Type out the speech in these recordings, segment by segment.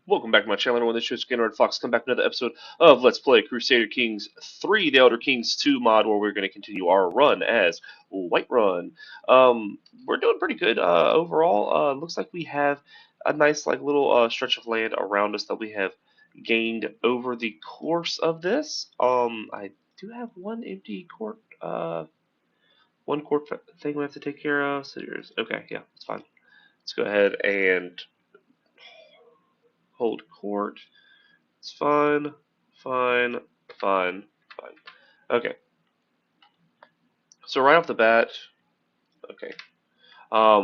Welcome back to my channel, everyone. This is Skinner Fox. Come back to another episode of Let's Play Crusader Kings 3, The Elder Kings 2 mod, where we're going to continue our run as Whiterun. We're doing pretty good overall. Looks like we have a nice little stretch of land around us that we have gained over the course of this. I do have one empty court, one court thing we have to take care of. So here's okay, yeah, it's fine. Let's go ahead and hold court. It's fine, fine, fine, fine. Okay, so right off the bat, okay,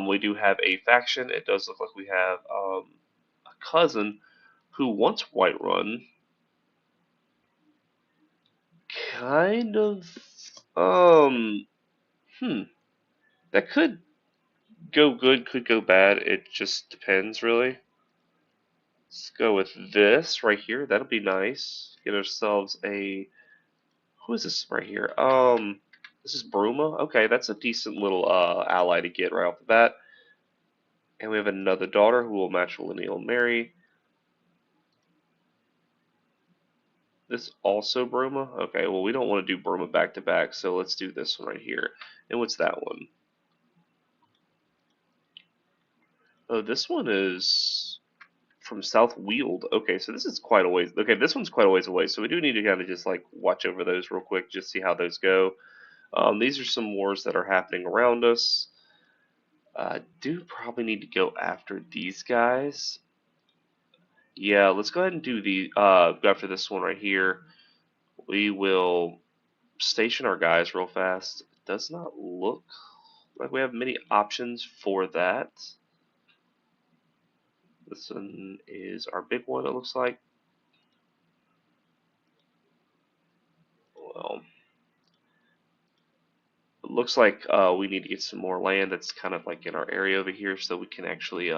we do have a faction. It does look like we have a cousin who wants Whiterun. Kind of, um, hmm, that could go good, could go bad. It just depends, really. Let's go with this right here. That'll be nice. Get ourselves a who is this right here? This is Bruma. Okay, that's a decent little ally to get right off the bat. And we have another daughter who will match Lineal Mary. This also Bruma. Okay, well we don't want to do Bruma back to back, so let's do this one right here. And what's that one? Oh, this one is from South Weald. Okay, so this is quite a ways. Okay, this one's quite a ways away, so we do need to kind of just like watch over those real quick, just see how those go. These are some wars that are happening around us. Do probably need to go after these guys. Yeah, let's go ahead and do the go after this one right here. We will station our guys real fast. It does not look like we have many options for that. This one is our big one, it looks like. Well, it looks like we need to get some more land that's kind of like in our area over here so we can actually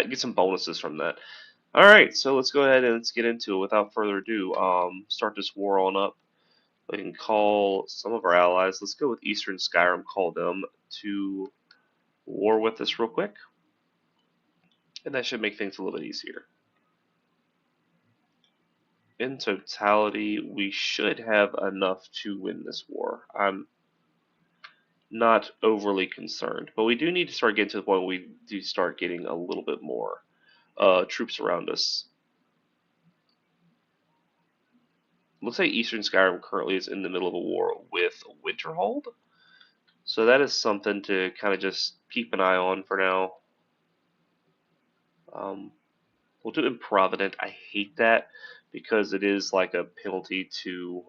get some bonuses from that. Alright, so let's go ahead and let's get into it without further ado. Start this war on up. We can call some of our allies. Let's go with Eastern Skyrim, call them to war with us real quick. And that should make things a little bit easier. In totality, we should have enough to win this war. I'm not overly concerned, but we do need to start getting to the point where we do start getting a little bit more troops around us. Looks like Eastern Skyrim currently is in the middle of a war with Winterhold. So that is something to kind of just keep an eye on for now. Um, we'll do Improvident. I hate that because it is like a penalty to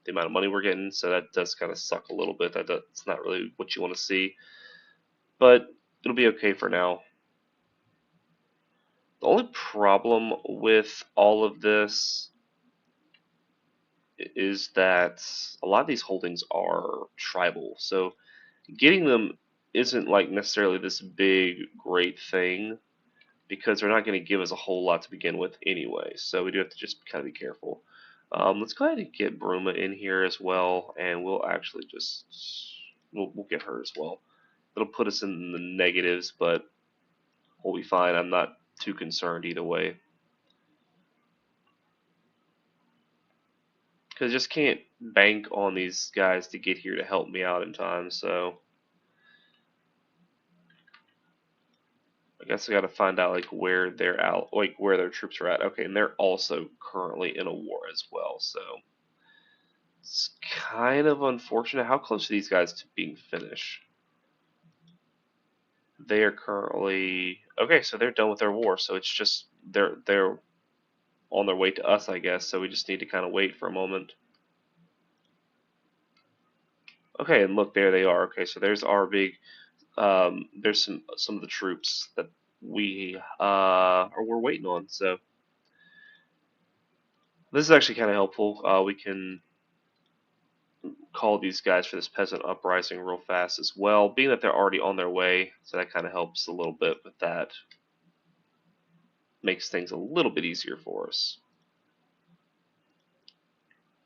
the amount of money we're getting, so that does kind of suck a little bit. That's not really what you want to see, but it'll be okay for now. The only problem with all of this is that a lot of these holdings are tribal, so getting them isn't like necessarily this big, great thing because they're not going to give us a whole lot to begin with anyway. So we do have to just kind of be careful. Let's go ahead and get Bruma in here as well, and we'll actually just we'll get her as well. It'll put us in the negatives, but we'll be fine. I'm not too concerned either way because I just can't bank on these guys to get here to help me out in time. So I guess I got to find out like where they're out, like where their troops are at. Okay, and they're also currently in a war as well. So it's kind of unfortunate. How close are these guys to being finished? They are currently okay, so they're done with their war. So it's just they're on their way to us, I guess. So we just need to kind of wait for a moment. Okay, and look, there they are. Okay, so there's our big. There's some of the troops that we or we're waiting on. So this is actually kind of helpful. We can call these guys for this peasant uprising real fast as well, being that they're already on their way, so that kind of helps a little bit with that. Makes things a little bit easier for us.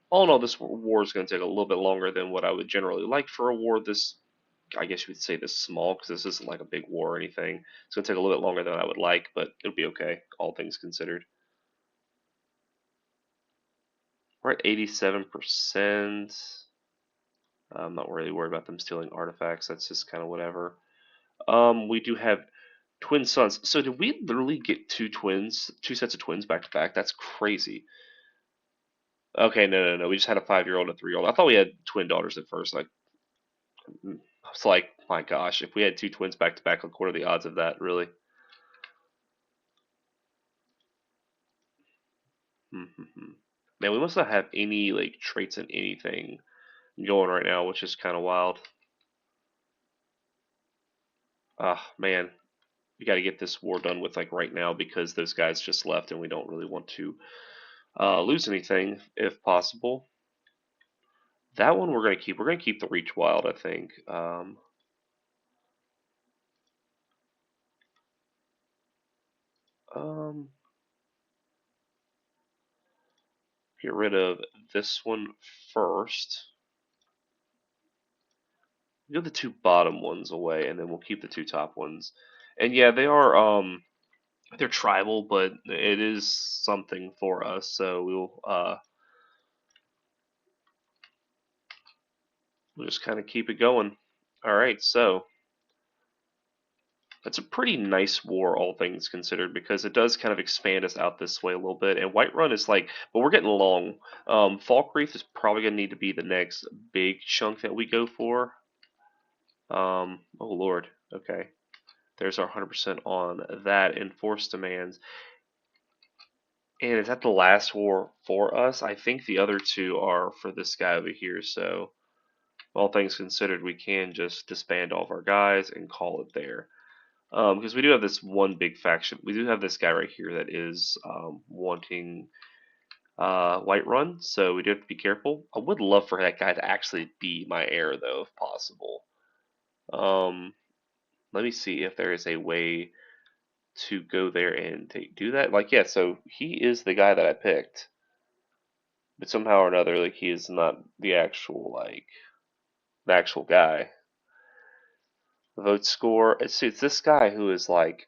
All in all, this war is going to take a little bit longer than what I would generally like for a war this I guess you would say this small because this isn't like a big war or anything. It's gonna take a little bit longer than I would like, but it'll be okay, all things considered. We're at 87%. I'm not really worried about them stealing artifacts. That's just kind of whatever. We do have twin sons. So did we literally get two twins, two sets of twins back to back? That's crazy. Okay, no. We just had a 5-year-old and a 3-year-old. I thought we had twin daughters at first. Like, I was like, my gosh, if we had two twins back to back, like, what are the odds of that, really? Man, we must not have any like traits in anything going right now, which is kind of wild. Ah, man, we got to get this war done with like right now because those guys just left, and we don't really want to lose anything if possible. That one we're gonna keep. We're gonna keep the Reach Wild, I think. Um, get rid of this one first. Get the two bottom ones away, and then we'll keep the two top ones. And yeah, they are they're tribal, but it is something for us. So we'll just kind of keep it going. All right, so that's a pretty nice war, all things considered, because it does kind of expand us out this way a little bit. And Whiterun is like, but we're getting long. Falkreath is probably going to need to be the next big chunk that we go for. Oh Lord, okay. There's our 100% on that. Enforced demands. And is that the last war for us? I think the other two are for this guy over here. So, all things considered, we can just disband all of our guys and call it there. Because we do have this one big faction. We do have this guy right here that is wanting Whiterun, so we do have to be careful. I would love for that guy to actually be my heir, though, if possible. Um, Let me see if there is a way to go there and do that. Like, yeah, so he is the guy that I picked, but somehow or another, like, he is not the actual guy. Vote score. It's this guy who is like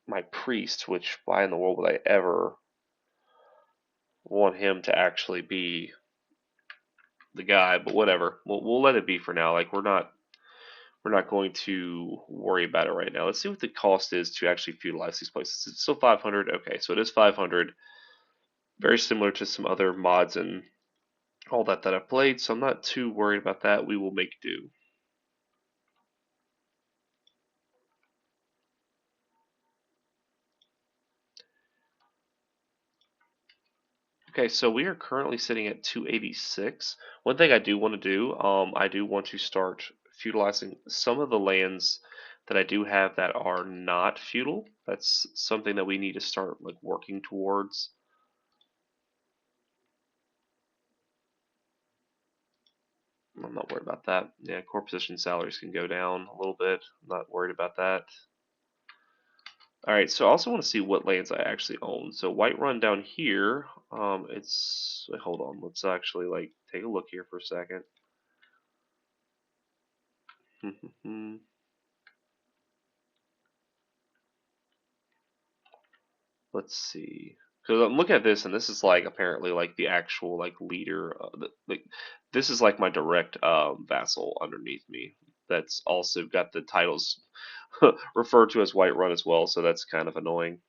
my priest, which why in the world would I ever want him to actually be the guy? But whatever, we'll let it be for now. Like we're not going to worry about it right now. Let's see what the cost is to actually feudalize these places. It's still 500. Okay, so it is 500. Very similar to some other mods and all that I've played, so I'm not too worried about that. We will make do. Okay, so we are currently sitting at 286. One thing I do want to do, I do want to start feudalizing some of the lands that I do have that are not feudal. That's something that we need to start like working towards. I'm not worried about that. Yeah, core position salaries can go down a little bit. I'm not worried about that. All right, so I also want to see what lands I actually own. So Whiterun down here, it's wait, hold on. Let's actually like take a look here for a second. Let's see. Because I'm looking at this, and this is like apparently like the actual like leader. Like this is like my direct vassal underneath me. That's also got the titles referred to as Whiterun as well. So that's kind of annoying.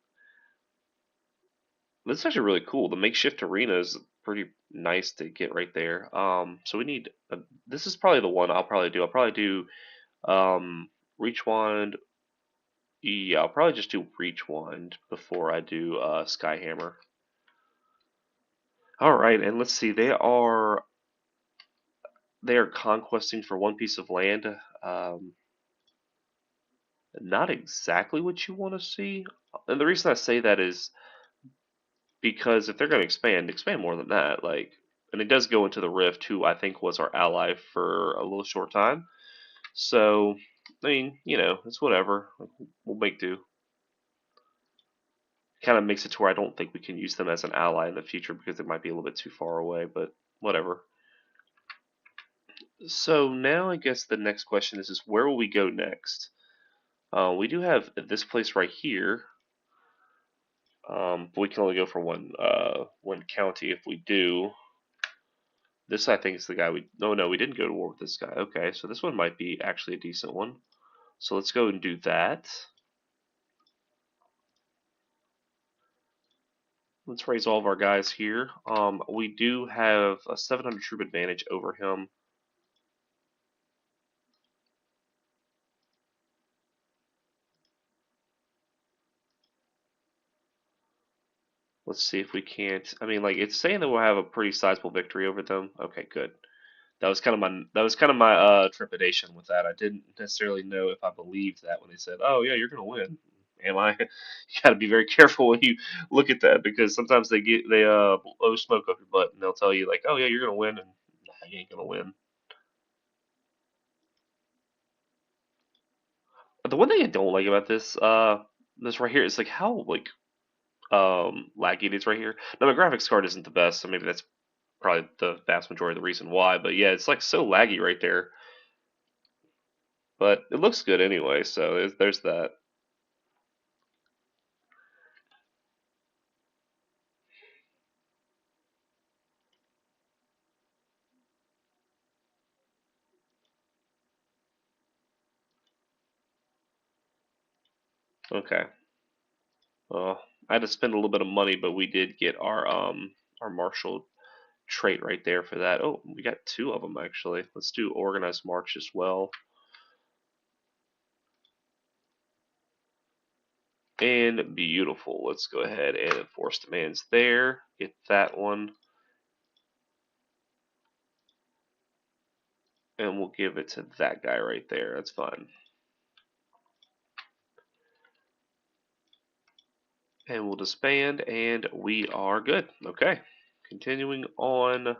This is actually really cool. The makeshift arena is pretty nice to get right there. So we need. This is probably the one I'll probably do. I'll probably do Reach Wand. Yeah, I'll probably just do Reach Wand before I do Skyhammer. All right, and let's see. They are conquesting for one piece of land. Um, Not exactly what you want to see. And the reason I say that is because if they're going to expand more than that. Like, and it does go into the Rift, who I think was our ally for a little short time. So, I mean, it's whatever. Like, we'll make do. Kind of makes it to where I don't think we can use them as an ally in the future because it might be a little bit too far away, but whatever. So now I guess the next question is where will we go next? We do have this place right here. But we can only go for one county if we do. This I think is the guy we. No, we didn't go to war with this guy. Okay, so this one might be actually a decent one. So let's go and do that. Let's raise all of our guys here. We do have a 700 troop advantage over him. Let's see if we can't. I mean, like it's saying that we'll have a pretty sizable victory over them. Okay, good. That was kind of my trepidation with that. I didn't necessarily know if I believed that when they said, "Oh yeah, you're gonna win." Am I? You got to be very careful when you look at that because sometimes they blow smoke up your butt and they'll tell you like, "Oh yeah, you're gonna win," and nah, you ain't gonna win. But the one thing I don't like about this right here is like how laggy it is right here. Now my graphics card isn't the best, so maybe that's probably the vast majority of the reason why. But yeah, it's like so laggy right there. But it looks good anyway, so there's that. Okay. Well, I had to spend a little bit of money, but we did get our martial trait right there for that. Oh, we got two of them actually. Let's do organized march as well. And beautiful. Let's go ahead and enforce demands there. Get that one. And we'll give it to that guy right there. That's fine. And we'll disband, and we are good. Okay. Continuing on.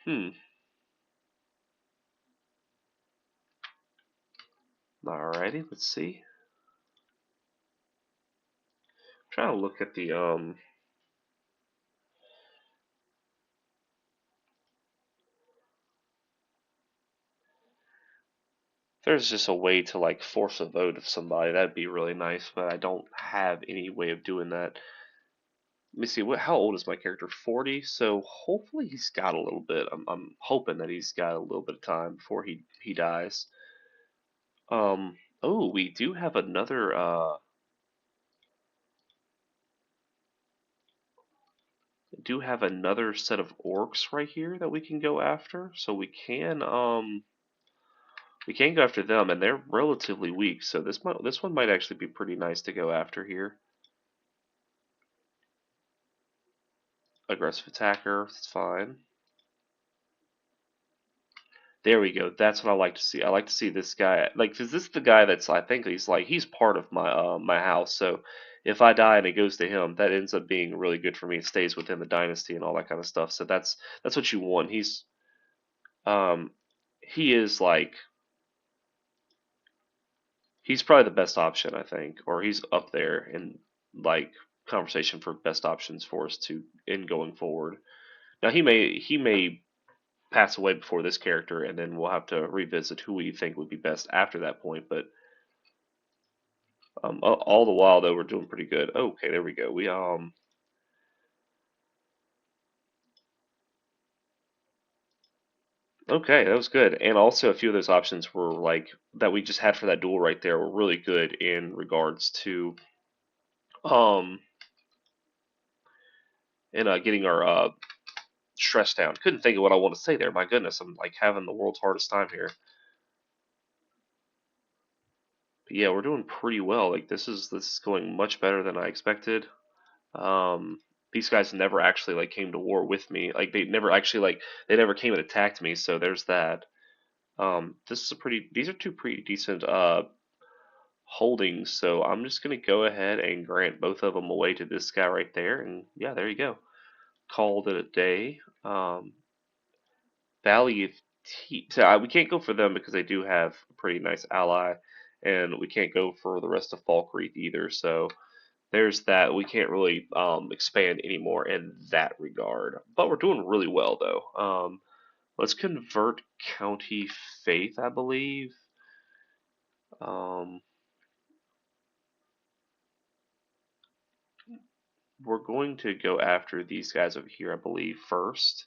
Hmm. Alrighty, let's see. I'm trying to look at the. There's just a way to like force a vote of somebody. That'd be really nice, but I don't have any way of doing that. Let me see. How old is my character? 40. So hopefully he's got a little bit. I'm hoping that he's got a little bit of time before he dies. Oh, we do have another. Do have another set of orcs right here that we can go after. So we can go after them, and they're relatively weak. So this one might actually be pretty nice to go after here. Aggressive attacker. That's fine. There we go. That's what I like to see. I like to see this guy. Like, is this the guy that's? I think he's part of my house. So if I die and it goes to him, that ends up being really good for me. It stays within the dynasty and all that kind of stuff. So that's what you want. Um he is like he's probably the best option, I think, or he's up there in like conversation for best options for us to in going forward. Now he may pass away before this character, and then we'll have to revisit who we think would be best after that point. But all the while though, we're doing pretty good. Okay, there we go. We. Okay, that was good. And also a few of those options were like that we just had for that duel right there were really good in regards to um getting our stress down. Couldn't think of what I want to say there. My goodness, I'm like having the world's hardest time here. But yeah, we're doing pretty well. Like this is going much better than I expected. Um, these guys never actually like came to war with me. Like they never came and attacked me. So there's that. This is a pretty. These are two pretty decent holdings. So I'm just gonna go ahead and grant both of them away to this guy right there. And yeah, there you go. Called it a day. Valley of So we can't go for them because they do have a pretty nice ally, and we can't go for the rest of Falkreath either. So there's that. We can't really expand anymore in that regard, but we're doing really well though. Let's convert county faith, I believe. Um, we're going to go after these guys over here, I believe, first.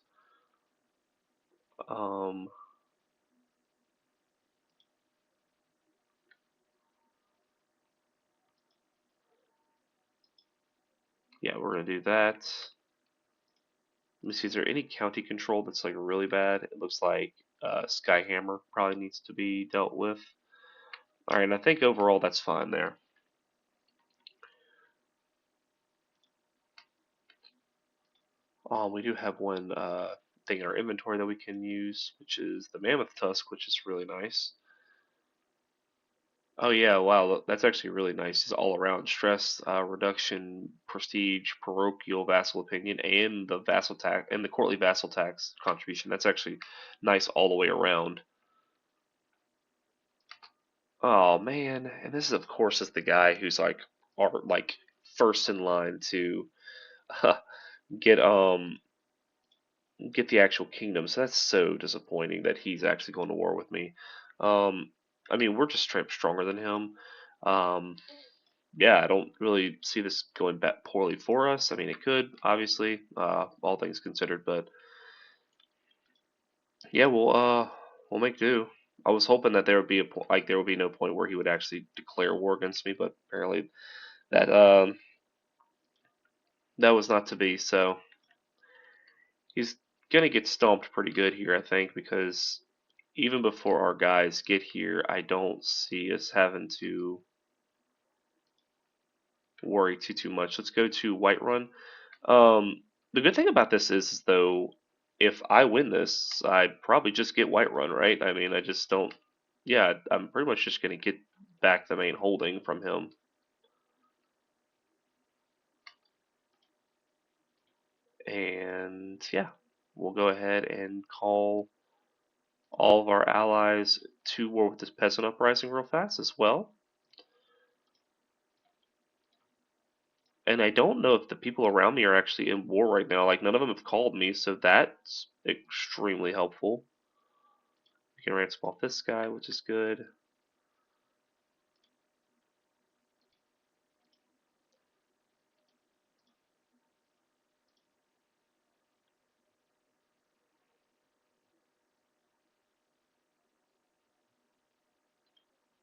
Um, yeah, we're gonna do that. Let me see, is there any county control that's like really bad? It looks like Skyhammer probably needs to be dealt with. Alright, and I think overall that's fine there. We do have one thing in our inventory that we can use, which is the Mammoth Tusk, which is really nice. Oh yeah, wow, that's actually really nice. It's all around stress reduction, prestige, parochial vassal opinion, and the vassal tax and the courtly vassal tax contribution. That's actually nice all the way around. Oh man, and this is of course is the guy who's like like first in line to get get the actual kingdom. So that's so disappointing that he's actually going to war with me. Um, I mean, we're just straight up stronger than him. Um, yeah, I don't really see this going back poorly for us. I mean, it could obviously, all things considered, but yeah, we'll make do. I was hoping that there would be like there would be no point where he would actually declare war against me, but apparently that that was not to be. So he's gonna get stomped pretty good here, I think, because even before our guys get here, I don't see us having to worry too much. Let's go to Whiterun. The good thing about this is though, if I win this, I probably just get Whiterun, right? I mean, I just don't. Yeah, I'm pretty much just gonna get back the main holding from him, and yeah, we'll go ahead and call all of our allies to war with this peasant uprising real fast as well. And I don't know if the people around me are actually in war right now. Like none of them have called me, so that's extremely helpful. We can ransom off this guy, which is good.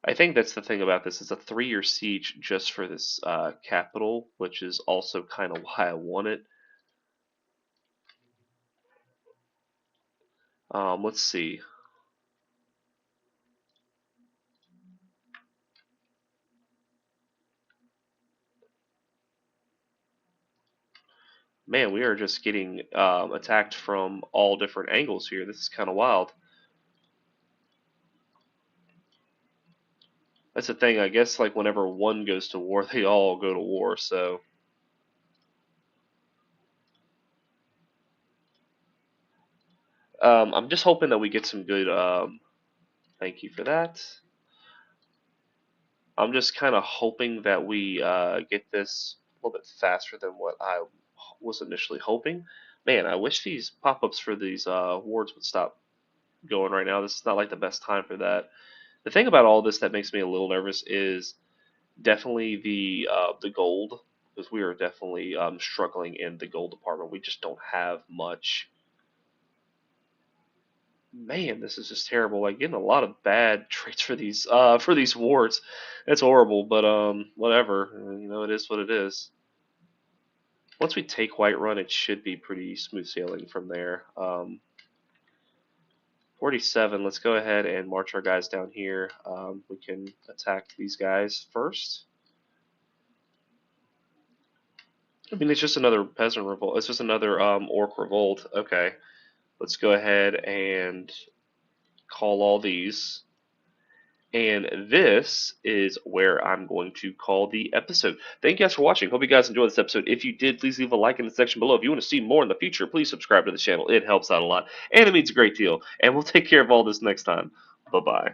I think that's the thing about this. It's a 3-year siege just for this capital, which is also kind of why I want it. Let's see. Man, we are just getting attacked from all different angles here. This is kind of wild. That's the thing, I guess, like whenever one goes to war, they all go to war, so. I'm just hoping that we get some good, thank you for that. I'm just kind of hoping that we get this a little bit faster than what I was initially hoping. Man, I wish these pop-ups for these wards would stop going right now. This is not like the best time for that. The thing about all this that makes me a little nervous is definitely the gold, because we are definitely struggling in the gold department. We just don't have much. Man, this is just terrible. Like getting a lot of bad traits for these wards. It's horrible, but whatever. You know, it is what it is. Once we take Whiterun, it should be pretty smooth sailing from there. 47. Let's go ahead and march our guys down here. We can attack these guys first. I mean, it's just another peasant revolt. It's just another orc revolt. Okay, let's go ahead and call all these. And this is where I'm going to call the episode. Thank you guys for watching. Hope you guys enjoyed this episode. If you did, please leave a like in the section below. If you want to see more in the future, please subscribe to the channel. It helps out a lot. And it means a great deal. And we'll take care of all this next time. Bye-bye.